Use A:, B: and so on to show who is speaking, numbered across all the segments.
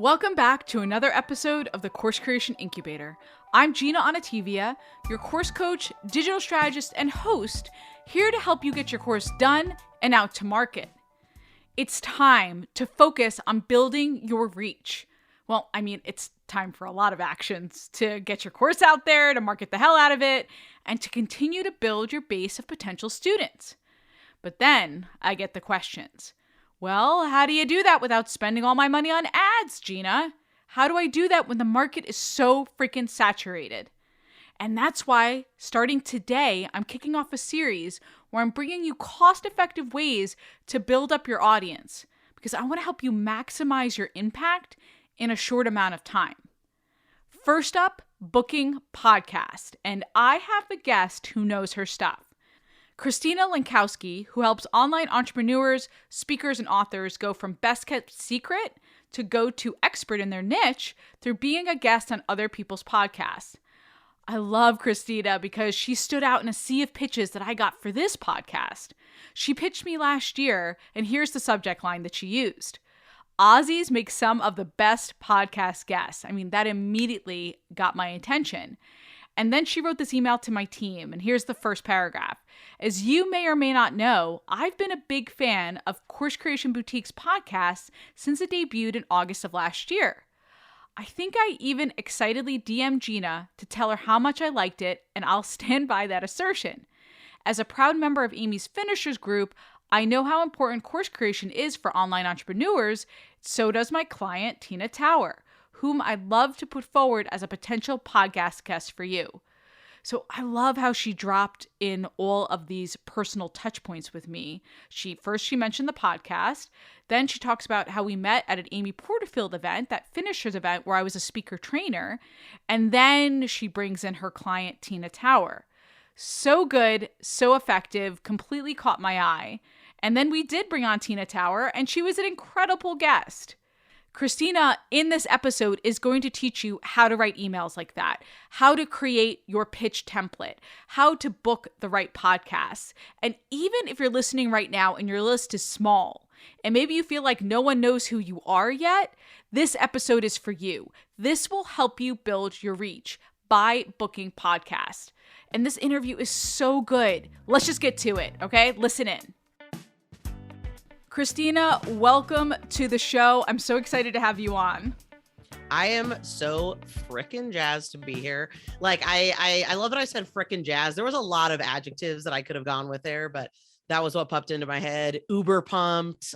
A: Welcome back to another episode of the Course Creation Incubator. I'm Gina Onativia, your course coach, digital strategist, and host, here to help you get your course done and out to market. It's time to focus on building your reach. Well, it's time for a lot of actions to get your course out there, to market the hell out of it, and to continue to build your base of potential students. But then I get the questions. Well, how do you do that without spending all my money on ads, Gina? How do I do that when the market is so freaking saturated? And that's why, starting today, I'm kicking off a series where I'm bringing you cost-effective ways to build up your audience, because I want to help you maximize your impact in a short amount of time. First up, booking podcast. And I have a guest who knows her stuff. Christina Lenkowski, who helps online entrepreneurs, speakers, and authors go from best kept secret to go-to expert in their niche through being a guest on other people's podcasts. I love Christina because she stood out in a sea of pitches that I got for this podcast. She pitched me last year, and here's the subject line that she used. Aussies make some of the best podcast guests. That immediately got my attention. And then she wrote this email to my team, and here's the first paragraph. As you may or may not know, I've been a big fan of Course Creation Boutique's podcast since it debuted in August of last year. I think I even excitedly DM'd Gina to tell her how much I liked it, and I'll stand by that assertion. As a proud member of Amy's Finishers group, I know how important course creation is for online entrepreneurs. So does my client, Tina Tower, whom I'd love to put forward as a potential podcast guest for you. So I love how she dropped in all of these personal touch points with me. She mentioned the podcast. Then she talks about how we met at an Amy Porterfield event, that Finishers event where I was a speaker trainer. And then she brings in her client, Tina Tower. So good, so effective, completely caught my eye. And then we did bring on Tina Tower, and she was an incredible guest. Christina, in this episode, is going to teach you how to write emails like that, how to create your pitch template, how to book the right podcasts. And even if you're listening right now and your list is small, and maybe you feel like no one knows who you are yet, this episode is for you. This will help you build your reach by booking podcasts. And this interview is so good. Let's just get to it, okay? Listen in. Christina, welcome to the show. I'm so excited to have you on.
B: I am so frickin' jazzed to be here. I love that I said frickin' jazz. There was a lot of adjectives that I could have gone with there, but that was what popped into my head. Uber pumped,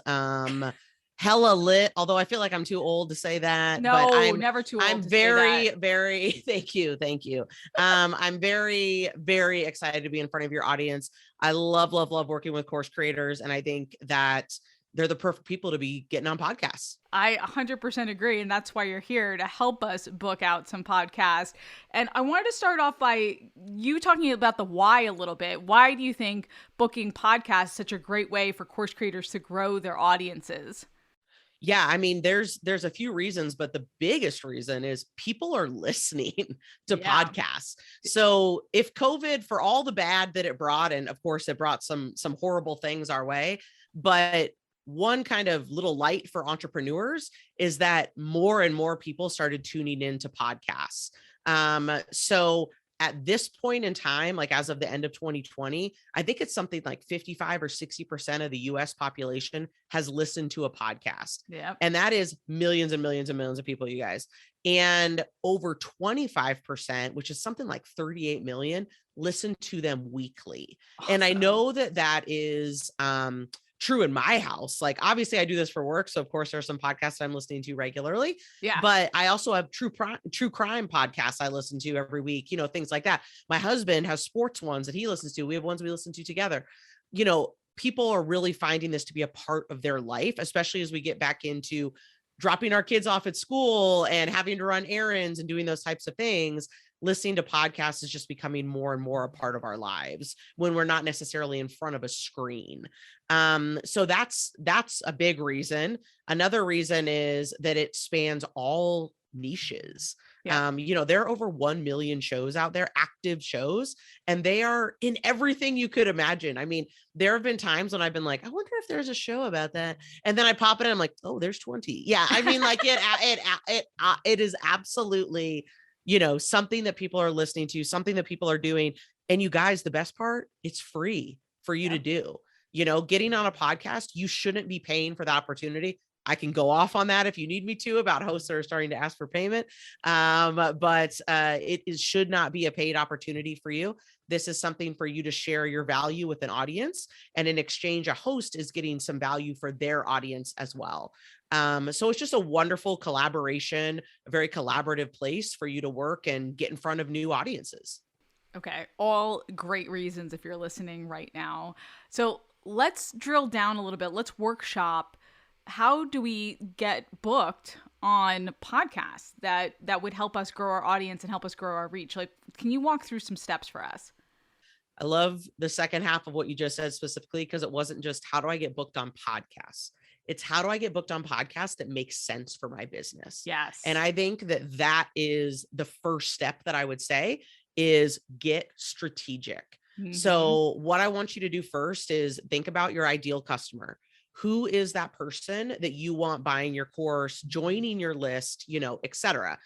B: hella lit, although I feel like I'm too old to say that.
A: No,
B: but I'm
A: never too old.
B: I'm
A: to
B: very,
A: say that.
B: very, thank you. I'm very, very excited to be in front of your audience. I love working with course creators. And I think that they're the perfect people to be getting on podcasts.
A: I 100% agree. And that's why you're here, to help us book out some podcasts. And I wanted to start off by you talking about the why a little bit. Why do you think booking podcasts is such a great way for course creators to grow their audiences?
B: Yeah, there's a few reasons, but the biggest reason is people are listening to podcasts. So if COVID, for all the bad that it brought, and of course it brought some horrible things our way, but one kind of little light for entrepreneurs is that more and more people started tuning into podcasts. So at this point in time, like as of the end of 2020, I think it's something like 55 or 60% of the US population has listened to a podcast.
A: Yeah.
B: And that is millions and millions and millions of people, you guys. And over 25%, which is something like 38 million, listen to them weekly. Awesome. And I know that is true in my house. Like, obviously I do this for work. So of course there's some podcasts I'm listening to regularly, but I also have true crime podcasts I listen to every week, things like that. My husband has sports ones that he listens to. We have ones we listen to together. People are really finding this to be a part of their life, especially as we get back into dropping our kids off at school and having to run errands and doing those types of things. Listening to podcasts is just becoming more and more a part of our lives when we're not necessarily in front of a screen. So that's a big reason. Another reason is that it spans all niches.
A: Yeah.
B: There are over 1 million shows out there, active shows, and they are in everything you could imagine. I mean, there have been times when I've been like, I wonder if there's a show about that. And then I pop it in, I'm like, oh, there's 20. Yeah. I mean, like it is absolutely, something that people are listening to, something that people are doing. And you guys, the best part, it's free for you to do. Getting on a podcast, you shouldn't be paying for the opportunity. I can go off on that if you need me to about hosts that are starting to ask for payment. But it should not be a paid opportunity for you. This is something for you to share your value with an audience. And in exchange, a host is getting some value for their audience as well. So it's just a wonderful collaboration, a very collaborative place for you to work and get in front of new audiences.
A: Okay. All great reasons if you're listening right now. So let's drill down a little bit. Let's workshop. How do we get booked on podcasts that would help us grow our audience and help us grow our reach? Like, can you walk through some steps for us?
B: I love the second half of what you just said specifically, because it wasn't just how do I get booked on podcasts? It's how do I get booked on podcasts that makes sense for my business?
A: Yes.
B: And I think that is the first step that I would say is get strategic.
A: Mm-hmm.
B: So what I want you to do first is think about your ideal customer. Who is that person that you want buying your course, joining your list, et cetera.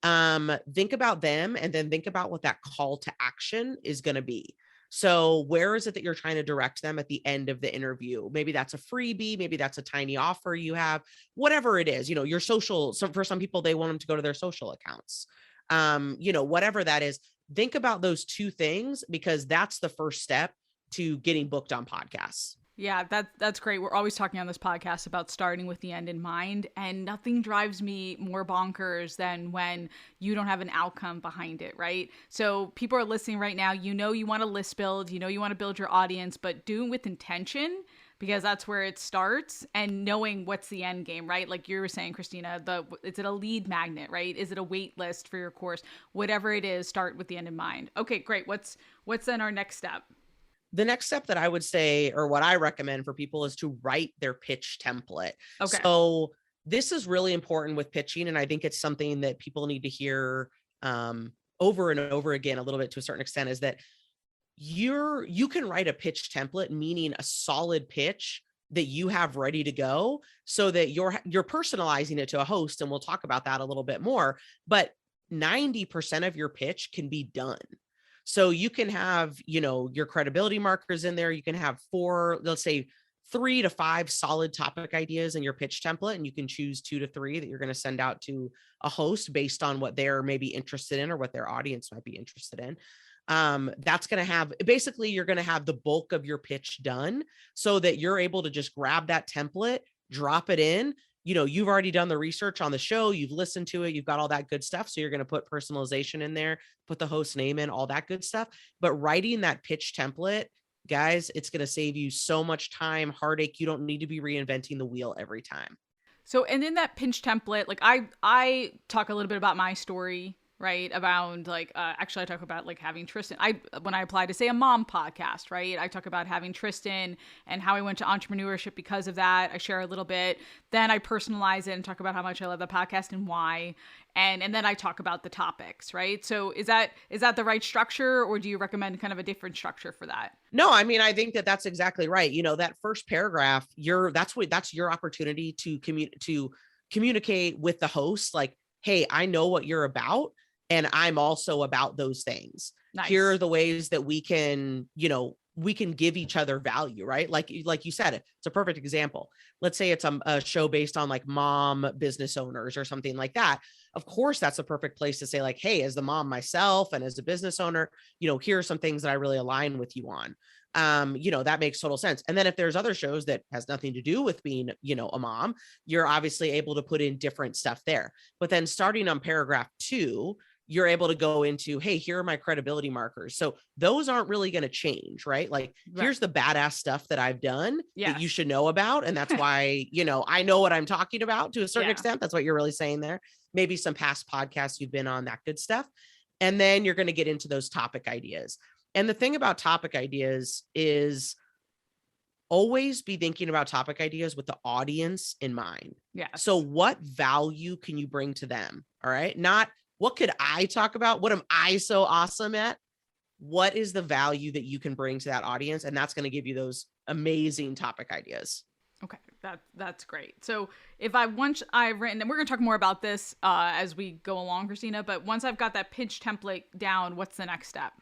B: Think about them and then think about what that call to action is going to be. So where is it that you're trying to direct them at the end of the interview? Maybe that's a freebie. Maybe that's a tiny offer you have, whatever it is, your social. So for some people, they want them to go to their social accounts. Whatever that is, think about those two things, because that's the first step to getting booked on podcasts.
A: Yeah, that's great. We're always talking on this podcast about starting with the end in mind, and nothing drives me more bonkers than when you don't have an outcome behind it, right? So people are listening right now, you want to list build, you want to build your audience, but do it with intention, because that's where it starts, and knowing what's the end game, right? Like you were saying, Christina, is it a lead magnet, right? Is it a wait list for your course? Whatever it is, start with the end in mind. Okay, great. What's then our next step?
B: The next step that I would say, or what I recommend for people, is to write their pitch template.
A: Okay.
B: So this is really important with pitching. And I think it's something that people need to hear over and over again, a little bit to a certain extent, is that you can write a pitch template, meaning a solid pitch that you have ready to go, so that you're personalizing it to a host. And we'll talk about that a little bit more, but 90% of your pitch can be done. So you can have, your credibility markers in there. You can have 3 to 5 solid topic ideas in your pitch template, and you can choose 2 to 3 that you're going to send out to a host based on what they're maybe interested in or what their audience might be interested in. That's going to have, basically, you're going to have the bulk of your pitch done, so that you're able to just grab that template, drop it in. You've already done the research on the show. You've listened to it. You've got all that good stuff. So you're going to put personalization in there, put the host name in, all that good stuff. But writing that pitch template, guys, it's going to save you so much time, heartache. You don't need to be reinventing the wheel every time.
A: So, and in that pitch template, like I talk a little bit about my story, right? Around like, actually I talk about like having Tristan. When I applied to say a mom podcast, right? I talk about having Tristan and how I went to entrepreneurship because of that. I share a little bit. Then I personalize it and talk about how much I love the podcast and why. And then I talk about the topics, right? So is that the right structure, or do you recommend kind of a different structure for that?
B: No, I mean, I think that's exactly right. That first paragraph, that's your opportunity to communicate with the host. Like, hey, I know what you're about, and I'm also about those things. Nice. Here are the ways that we can give each other value, right? Like you said, it's a perfect example. Let's say it's a show based on like mom business owners or something like that. Of course, that's a perfect place to say like, hey, as the mom myself and as a business owner, here are some things that I really align with you on. That makes total sense. And then if there's other shows that has nothing to do with being, a mom, you're obviously able to put in different stuff there. But then starting on paragraph 2, you're able to go into, hey, here are my credibility markers. So those aren't really going to change, right? Like, right. Here's the badass stuff that I've done that you should know about. And that's why, I know what I'm talking about to a certain extent. That's what you're really saying there. Maybe some past podcasts you've been on, that good stuff. And then you're going to get into those topic ideas. And the thing about topic ideas is always be thinking about topic ideas with the audience in mind.
A: Yeah.
B: So what value can you bring to them? All right. Not What could I talk about? What am I so awesome at? What is the value that you can bring to that audience? And that's going to give you those amazing topic ideas.
A: Okay, that's great. So once I've written, and we're going to talk more about this as we go along, Christina, but once I've got that pitch template down, what's the next step?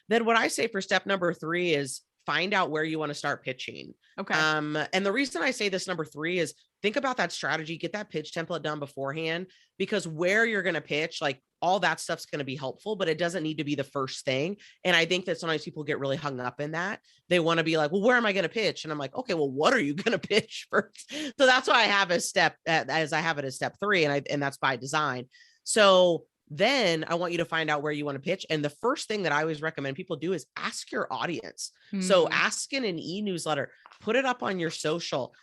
B: Then what I say for step number 3 is find out where you want to start pitching.
A: Okay.
B: And the reason I say this number 3 is think about that strategy, get that pitch template done beforehand, because where you're going to pitch, like all that stuff's going to be helpful, but it doesn't need to be the first thing. And I think that sometimes people get really hung up in that. They want to be like, well, where am I going to pitch? And I'm like, okay, well, what are you going to pitch first? So that's why I have as step 3, and that's by design. So then I want you to find out where you want to pitch. And the first thing that I always recommend people do is ask your audience. So ask in an e-newsletter, put it up on your social,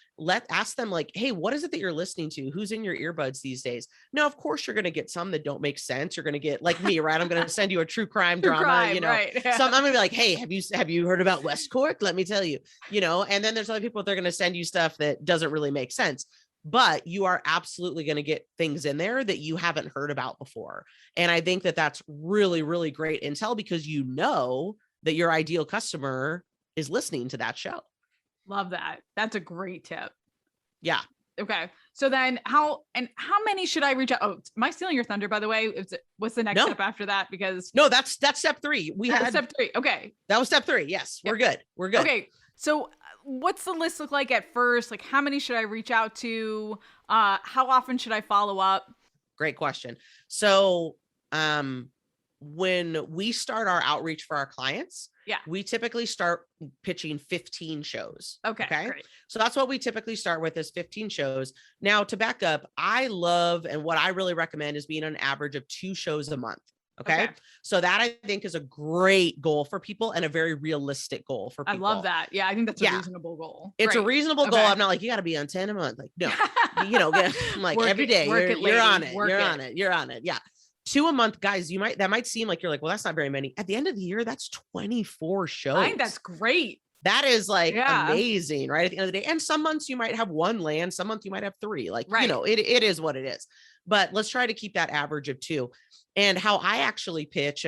B: ask them like, hey, what is it that you're listening to? Who's in your earbuds these days? Now, of course, you're going to get some that don't make sense. You're going to get like me, right? I'm going to send you a true crime drama,
A: right. Yeah.
B: So I'm going to be like, hey, have you heard about West Cork? Let me tell you, and then there's other people, they're going to send you stuff that doesn't really make sense. But you are absolutely going to get things in there that you haven't heard about before. And I think that that's really, really great intel, because you know that your ideal customer is listening to that show.
A: Love that. That's a great tip.
B: Yeah.
A: Okay. So then how many should I reach out? Oh, am I stealing your thunder, by the way? What's the next step after that? Because
B: no, that's step 3. We had
A: step 3. Okay.
B: That was step 3. Yes. Yep. We're good.
A: Okay. So what's the list look like at first? Like, how many should I reach out to? How often should I follow up?
B: Great question. So, when we start our outreach for our clients, we typically start pitching 15 shows.
A: Okay. Great.
B: So that's what we typically start with, is 15 shows. Now, to back up, I love, and what I really recommend is being an average of 2 shows a month. Okay. So that I think is a great goal for people, and a very realistic goal for people.
A: I love that. Yeah. I think that's a reasonable goal.
B: It's a reasonable goal. I'm not like, you got to be on 10 a month. Like, no, I'm like every day you're on it. You're on it. Yeah. 2 a month, guys. That might seem like you're like, well, that's not very many. At the end of the year, that's 24 shows.
A: I think that's great.
B: That is like amazing, right? At the end of the day. And some months you might have 1 land, some months you might have 3. Like, it is what it is. But let's try to keep that average of 2. And how I actually pitch,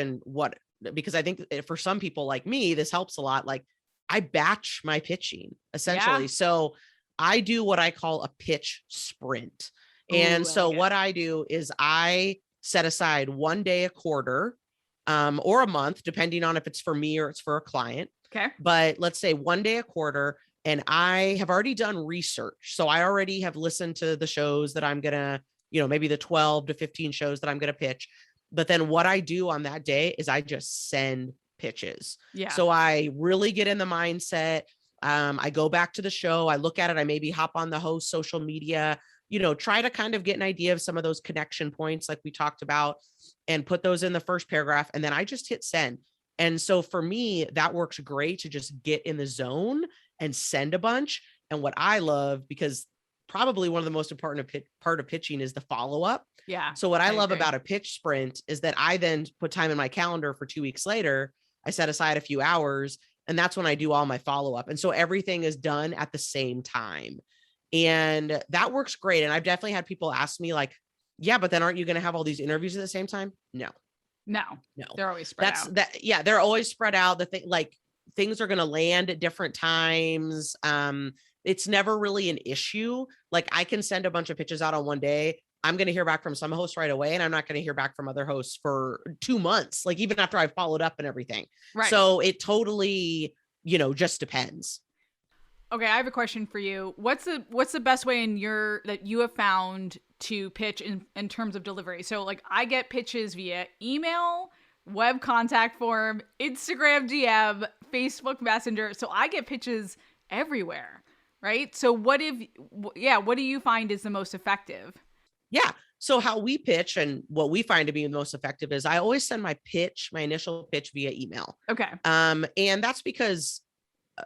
B: because I think for some people like me, this helps a lot. Like, I batch my pitching essentially. Yeah. So I do what I call a pitch sprint. And what I do is I set aside 1 day a quarter, or a month, depending on if it's for me or it's for a client.
A: Okay.
B: But let's say 1 day a quarter, and I have already done research. So I already have listened to the shows that I'm going to, maybe the 12 to 15 shows that I'm going to pitch. But then what I do on that day is I just send pitches.
A: Yeah.
B: So I really get in the mindset. I go back to the show. I look at it. I maybe hop on the host social media, try to kind of get an idea of some of those connection points like we talked about, and put those in the first paragraph. And then I just hit send. And so for me, that works great to just get in the zone and send a bunch. And what I love, because probably one of the most important part of pitching is the follow-up.
A: Yeah.
B: So what I love about a pitch sprint is that I then put time in my calendar for 2 weeks later. I set aside a few hours, and that's when I do all my follow-up. And so everything is done at the same time. And that works great. And I've definitely had people ask me like, yeah, but then aren't you going to have all these interviews at the same time? No.
A: They're always spread out.
B: They're always spread out. Things are going to land at different times. It's never really an issue. Like, I can send a bunch of pitches out on 1 day. I'm going to hear back from some hosts right away, and I'm not going to hear back from other hosts for 2 months, like even after I've followed up and everything.
A: Right.
B: So it totally, just depends.
A: Okay. I have a question for you. What's the best way that you have found to pitch in terms of delivery? So like, I get pitches via email, web contact form, Instagram DM, Facebook Messenger. So I get pitches everywhere. Right. So what do you find is the most effective?
B: Yeah. So how we pitch, and what we find to be the most effective, is I always send my initial pitch via email.
A: Okay.
B: And that's because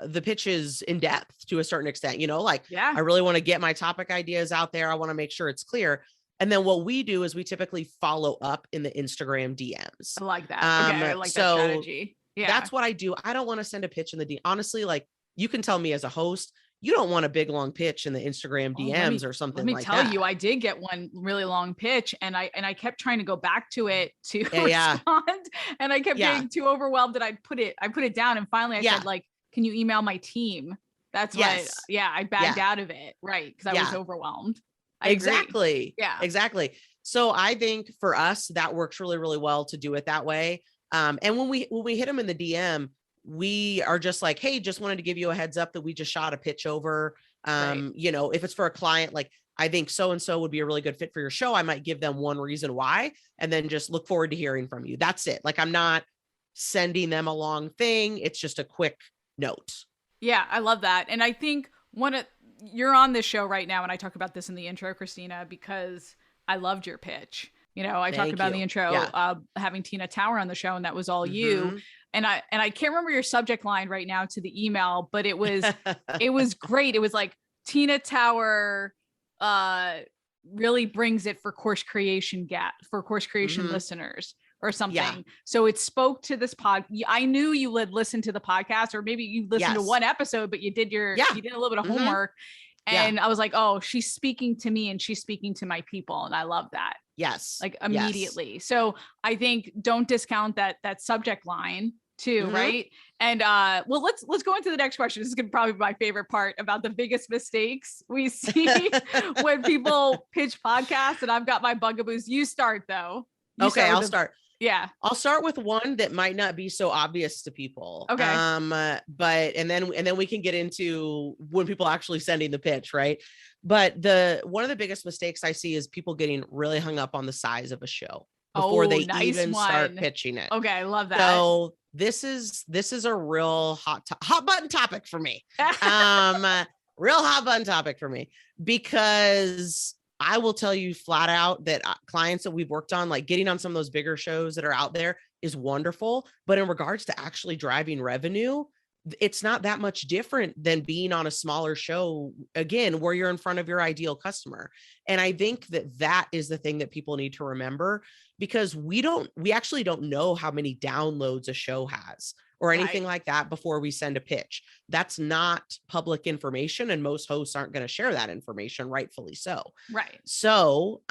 B: the pitch is in depth to a certain extent, I really want to get my topic ideas out there. I want to make sure it's clear. And then what we do is we typically follow up in the Instagram DMs.
A: I like that. I like that strategy. Yeah.
B: That's what I do. I don't want to send a pitch in the DM. Honestly, like, you can tell me as a host, you don't want a big long pitch in the Instagram DMs or something like that.
A: Let me tell you, I did get one really long pitch, and I kept trying to go back to it to respond, and I kept getting too overwhelmed, and I put it down, and finally I said, like, can you email my team? That's why I bagged out of it, right? Because I was overwhelmed.
B: Exactly. Yeah, exactly. So I think for us, that works really, really well to do it that way. And when we hit them in the DM, we are just like, hey, just wanted to give you a heads up that we just shot a pitch over. You know, if it's for a client, like, I think so-and-so would be a really good fit for your show, I might give them one reason why, and then just look forward to hearing from you. That's it. Like, I'm not sending them a long thing. It's just a quick note. Yeah,
A: I love that. And I think you're on this show right now, and I talk about this in the intro, Christina, because I loved your pitch. You know, I talked about in the intro, having Tina Tower on the show, and that was all you. And I can't remember your subject line right now to the email, but it was great. It was like, Tina Tower really brings it for course creation listeners or something. Yeah. So it spoke to this I knew you would listen to the podcast, or maybe you listened to one episode, but you did you did a little bit of homework. And I was like, oh, she's speaking to me, and she's speaking to my people. And I love that.
B: Yes.
A: Like, immediately. Yes. So I think don't discount that subject line too. Right. And well, let's go into the next question. This is gonna probably be my favorite part, about the biggest mistakes we see when people pitch podcasts. And I've got my bugaboos. You start though.
B: I'll start.
A: Yeah.
B: I'll start with one that might not be so obvious to people.
A: Okay.
B: But and then we can get into when people actually sending the pitch, right? But one of the biggest mistakes I see is people getting really hung up on the size of a show before they even start pitching it.
A: Okay, I love that.
B: So this is a real hot button topic for me. Real hot button topic for me, because I will tell you flat out that clients that we've worked on, like, getting on some of those bigger shows that are out there is wonderful. But in regards to actually driving revenue, it's not that much different than being on a smaller show, again, where you're in front of your ideal customer. And I think that is the thing that people need to remember, because we actually don't know how many downloads a show has or anything like that before we send a pitch. That's not public information, and most hosts aren't going to share that information, rightfully so.
A: Right.
B: So,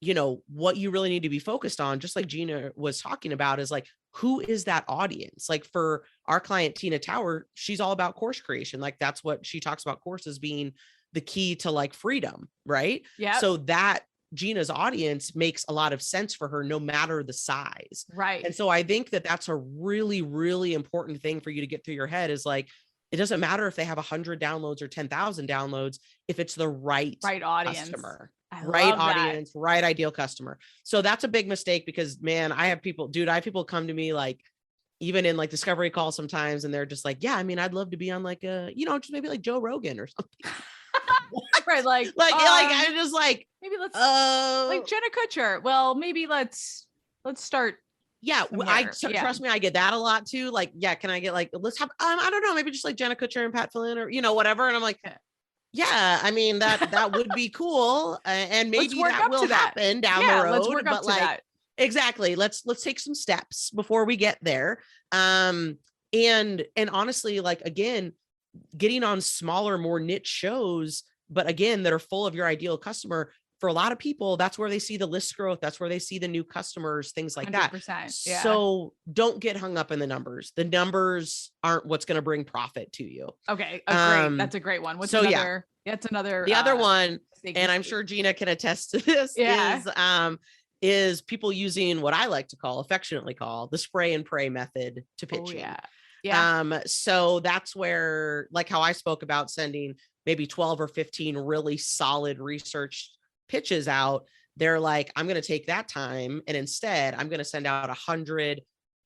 B: you know, what you really need to be focused on, just like Gina was talking about, is like, who is that audience? Like, for our client, Tina Tower, she's all about course creation. Like, that's what she talks about, courses being the key to, like, freedom. Right.
A: Yeah.
B: So that Gina's audience makes a lot of sense for her, no matter the size.
A: Right.
B: And so I think that that's a really, really important thing for you to get through your head, is like, it doesn't matter if they have 100 downloads or 10,000 downloads, if it's the right
A: audience,
B: customer, right audience, right ideal customer. So that's a big mistake, because, man, I have people come to me, like, even in, like, discovery calls sometimes, and they're just like, yeah, I mean, I'd love to be on, like, just maybe like Joe Rogan or something.
A: Right, like
B: I'm just like,
A: maybe let's like Jenna Kutcher. Well, maybe let's start.
B: Yeah, trust me, I get that a lot too. Like, yeah, can I get, like, let's have I don't know, maybe just like Jenna Kutcher and Pat Flynn, or, you know, whatever. And I'm like, yeah, I mean, that would be cool, and maybe that will happen down the road.
A: Let's work up to that.
B: Exactly. Let's take some steps before we get there. And honestly, like, again, getting on smaller, more niche shows, but again, that are full of your ideal customer. For a lot of people, that's where they see the list growth. That's where they see the new customers, things like 100%, that.
A: Yeah.
B: So don't get hung up in the numbers. The numbers aren't what's going to bring profit to you.
A: Okay. Great. That's a great one. That's another. The
B: other one, and I'm sure Gina can attest to this, is people using what I like to affectionately call the spray and pray method to pitching.
A: Oh, yeah.
B: So that's where, like, how I spoke about sending maybe 12 or 15 really solid research pitches out. They're like, I'm going to take that time, and instead I'm going to send out 100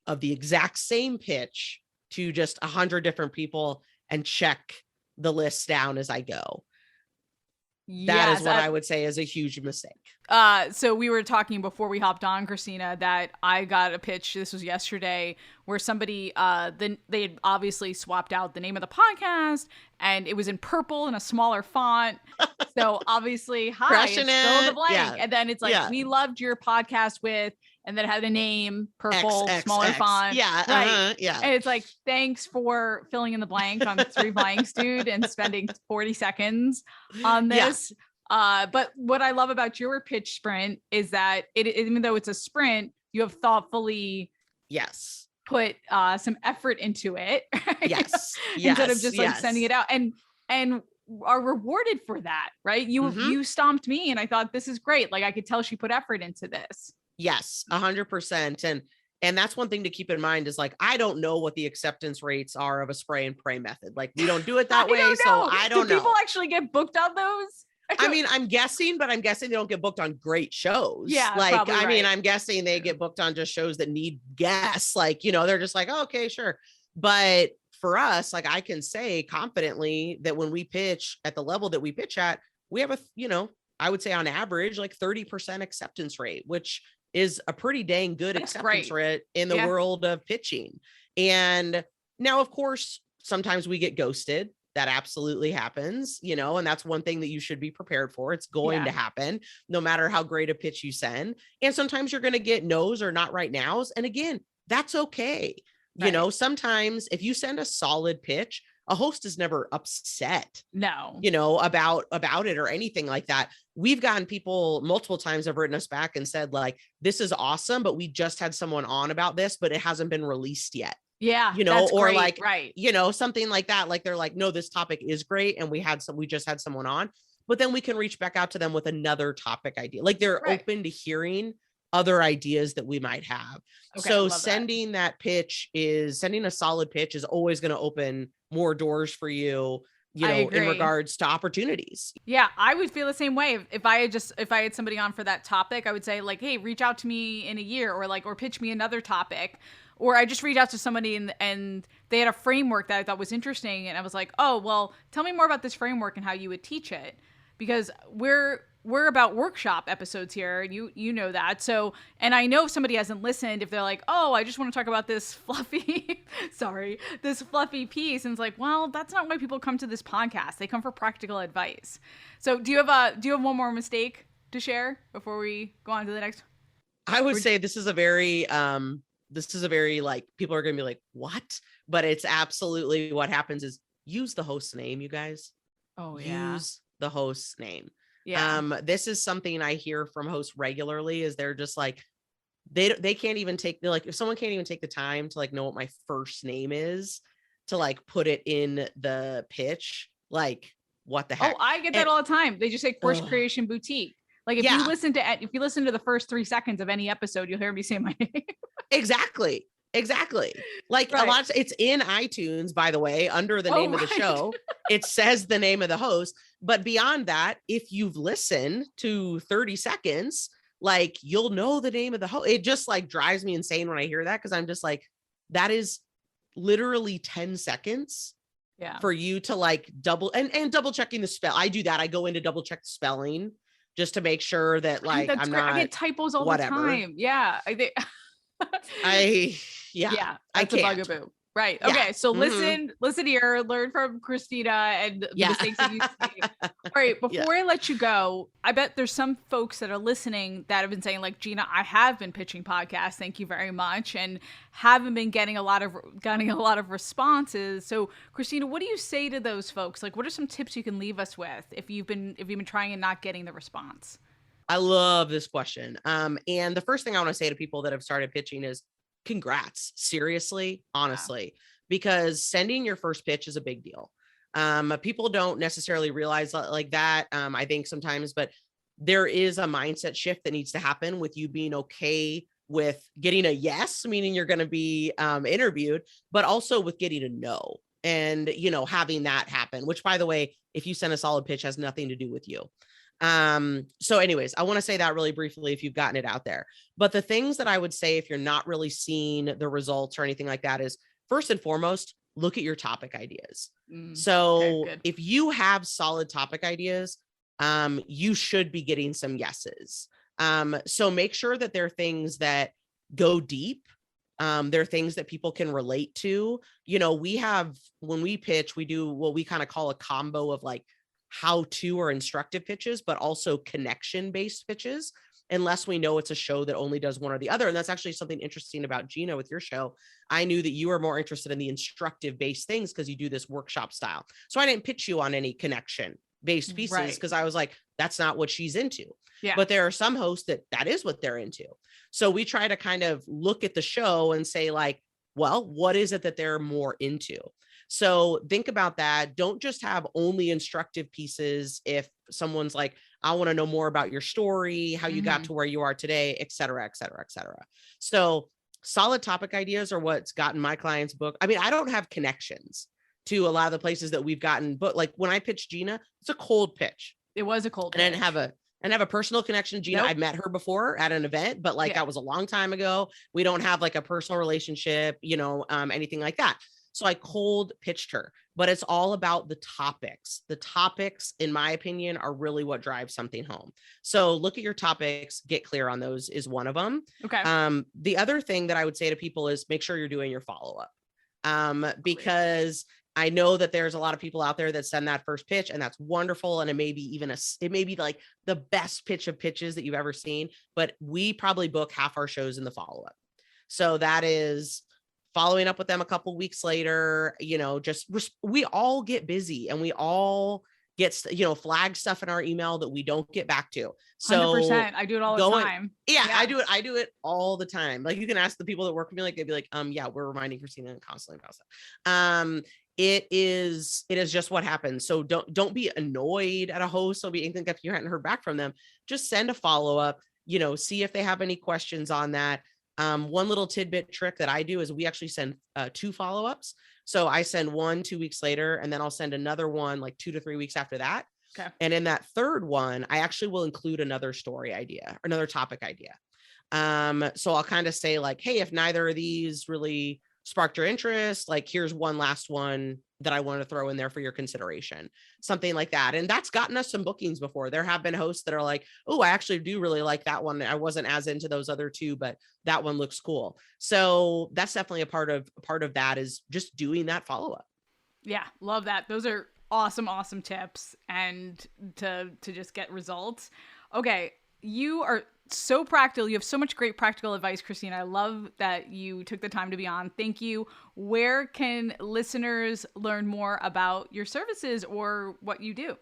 B: of the exact same pitch to just 100 different people and check the list down as I go. That is what I would say is a huge mistake.
A: So we were talking before we hopped on, Christina, that I got a pitch, this was yesterday, where somebody, they had obviously swapped out the name of the podcast, and it was in purple in a smaller font. So obviously, hi, it's fill in the blank. Yeah. And then it's like, we loved your podcast with, and then it had a name, purple,
B: XXX.
A: smaller font.
B: Yeah.
A: Right.
B: Yeah.
A: And it's like, thanks for filling in the blank on 3 blanks, dude, and spending 40 seconds on this. But what I love about your pitch sprint is that even though it's a sprint, you have thoughtfully put some effort into it.
B: Yes.
A: Instead of just like sending it out and are rewarded for that, right? You stomped me and I thought, this is great. Like I could tell she put effort into this.
B: Yes, 100%. And that's one thing to keep in mind is like, I don't know what the acceptance rates are of a spray and pray method. Like we don't do it that way. So I don't know.
A: Do people actually get booked on those?
B: I mean, I'm guessing they don't get booked on great shows.
A: Yeah.
B: Like, I mean,
A: right.
B: I'm guessing they get booked on just shows that need guests. Like, they're just like, oh, okay, sure. But for us, like I can say confidently that when we pitch at the level that we pitch at, we have I would say on average, like 30% acceptance rate, which is a pretty dang good acceptance rate in the world of pitching. And now, of course, sometimes we get ghosted. That absolutely happens, and that's one thing that you should be prepared for. It's going to happen no matter how great a pitch you send. And sometimes you're going to get no's or not right nows. And again, that's okay. Right. Sometimes if you send a solid pitch, a host is never upset.
A: No.
B: About it or anything like that. We've gotten people multiple times have written us back and said like, this is awesome, but we just had someone on about this, but it hasn't been released yet.
A: Yeah.
B: Or
A: great.
B: like,
A: right.
B: Something like that. Like they're like, no, this topic is great. And we just had someone on, but then we can reach back out to them with another topic idea. Like they're open to hearing other ideas that we might have. Okay, so sending a solid pitch is always going to open more doors for you, in regards to opportunities.
A: Yeah. I would feel the same way. If I had somebody on for that topic, I would say like, hey, reach out to me in a year or pitch me another topic. Or I just reached out to somebody and they had a framework that I thought was interesting. And I was like, oh, well, tell me more about this framework and how you would teach it. Because we're about workshop episodes here. You know that. So, and I know if somebody hasn't listened, if they're like, oh, I just want to talk about this fluffy piece. And it's like, well, that's not why people come to this podcast. They come for practical advice. So do you have one more mistake to share before we go on to the next?
B: I would say this is a very like, people are going to be like, what? But it's absolutely what happens is use the host's name, you guys.
A: Oh yeah.
B: Use the host's name.
A: Yeah.
B: This is something I hear from hosts regularly is they're just like, they can't even take if someone can't even take the time to like know what my first name is to like put it in the pitch, like what the heck?
A: Oh, I get that all the time. They just say Course Creation Boutique. Like if you listen to the first 3 seconds of any episode, you'll hear me say my name.
B: Exactly. Like a lot of it's in iTunes, by the way, under the name of the show, it says the name of the host. But beyond that, if you've listened to 30 seconds, like you'll know the name of the host. It just like drives me insane when I hear that. Cause I'm just like, that is literally 10 seconds for you to like double checking the spell. I do that. I go in to double check the spelling just to make sure that like I'm not.
A: I get typos all the time. Yeah.
B: I
A: that's a bugaboo. Right. Yeah. Okay. So listen here, learn from Christina and the mistakes that you see. All right. Before I let you go, I bet there's some folks that are listening that have been saying like, Gina, I have been pitching podcasts. Thank you very much. And haven't been getting a lot of responses. So Christina, what do you say to those folks? Like, what are some tips you can leave us with if you've been trying and not getting the response?
B: I love this question. And the first thing I want to say to people that have started pitching is congrats, seriously, honestly, because sending your first pitch is a big deal. People don't necessarily realize like that. I think sometimes, but there is a mindset shift that needs to happen with you being okay with getting a yes, meaning you're going to be interviewed, but also with getting a no and, having that happen, which by the way, if you send a solid pitch has nothing to do with you. So anyways, I want to say that really briefly if you've gotten it out there, but the things that I would say, if you're not really seeing the results or anything like that is first and foremost, look at your topic ideas. So if you have solid topic ideas, you should be getting some yeses. So make sure that there are things that go deep. There are things that people can relate to. When we pitch, we do what we kind of call a combo of like how to or instructive pitches, but also connection based pitches. unless we know it's a show that only does one or the other. And that's actually something interesting about Gina with your show. I knew that you were more interested in the instructive based things because you do this workshop style. So I didn't pitch you on any connection based pieces because I was like, that's not what she's into. Yeah. But there are some hosts that is what they're into. So we try to kind of look at the show and say like, well, what is it that they're more into? So think about that. Don't just have only instructive pieces. If someone's like, I want to know more about your story, how you got to where you are today, et cetera, et cetera, et cetera. So solid topic ideas are what's gotten my clients booked. I mean, I don't have connections to a lot of the places that we've gotten, but like when I pitched Gina, it's a cold pitch.
A: It was a cold pitch.
B: And I didn't have a personal connection. Gina, I've met her before at an event, but like that was a long time ago. We don't have like a personal relationship, anything like that. So I cold pitched her, but it's all about the topics. The topics, in my opinion, are really what drives something home. So look at your topics, get clear on those is one of them. Okay. The other thing that I would say to people is make sure you're doing your follow-up. Because I know that there's a lot of people out there that send that first pitch and that's wonderful. And it may be like the best pitch of pitches that you've ever seen, but we probably book half our shows in the follow-up. So that is following up with them a couple weeks later, we all get busy and we all get, flag stuff in our email that we don't get back to. So
A: 100%. I do it all the time.
B: Yeah, I do it all the time. Like you can ask the people that work with me, like they'd be like, yeah, we're reminding Christina constantly about stuff. It is just what happens. So don't be annoyed at a host. Don't be anything if you hadn't heard back from them. Just send a follow-up, see if they have any questions on that. One little tidbit trick that I do is we actually send 2 follow-ups. So I send one 2 weeks later, and then I'll send another one like 2 to 3 weeks after that. Okay. And in that third one, I actually will include another story idea, or another topic idea. So I'll kind of say like, hey, if neither of these really sparked your interest, like here's one last one that I want to throw in there for your consideration, something like that. And that's gotten us some bookings before. There have been hosts that are like, oh, I actually do really like that one. I wasn't as into those other 2, but that one looks cool. So that's definitely a part of that is just doing that follow-up.
A: Yeah. Love that. Those are awesome tips and to just get results. Okay. You are so practical. You have so much great practical advice, Christina. I love that you took the time to be on. Thank you. Where can listeners learn more about your services or what you do?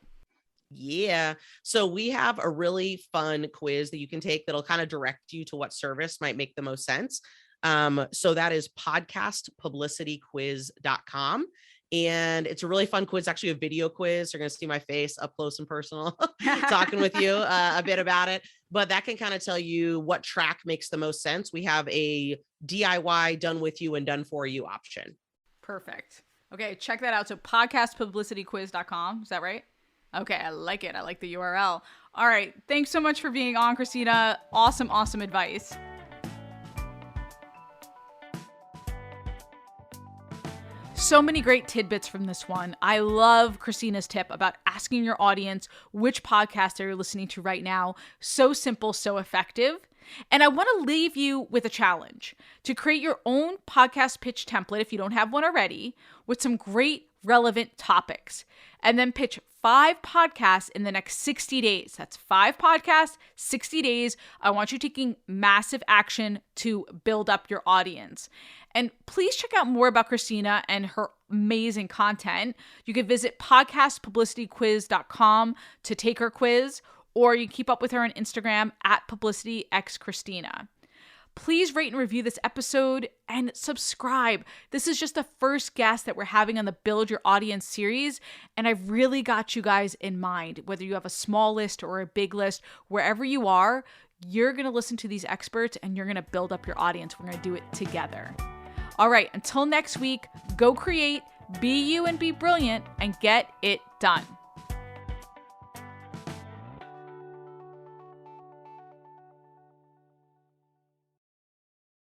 B: Yeah. So we have a really fun quiz that you can take that'll kind of direct you to what service might make the most sense. So that is podcastpublicityquiz.com. And it's a really fun quiz, actually a video quiz. You're going to see my face up close and personal talking with you a bit about it, but that can kind of tell you what track makes the most sense. We have a DIY done with you and done for you option.
A: Perfect. Okay. Check that out. So podcastpublicityquiz.com. Is that right? Okay. I like it. I like the URL. All right. Thanks so much for being on, Christina. Awesome advice. So many great tidbits from this one. I love Christina's tip about asking your audience which podcast they're listening to right now. So simple, so effective. And I want to leave you with a challenge to create your own podcast pitch template, if you don't have one already, with some great relevant topics. And then pitch 5 podcasts in the next 60 days. That's 5 podcasts, 60 days. I want you taking massive action to build up your audience. And please check out more about Christina and her amazing content. You can visit podcastpublicityquiz.com to take her quiz, or you can keep up with her on Instagram at publicityxchristina. Please rate and review this episode and subscribe. This is just the first guest that we're having on the Build Your Audience series, and I've really got you guys in mind. Whether you have a small list or a big list, wherever you are, you're going to listen to these experts and you're going to build up your audience. We're going to do it together. All right, until next week, go create, be you and be brilliant, and get it done.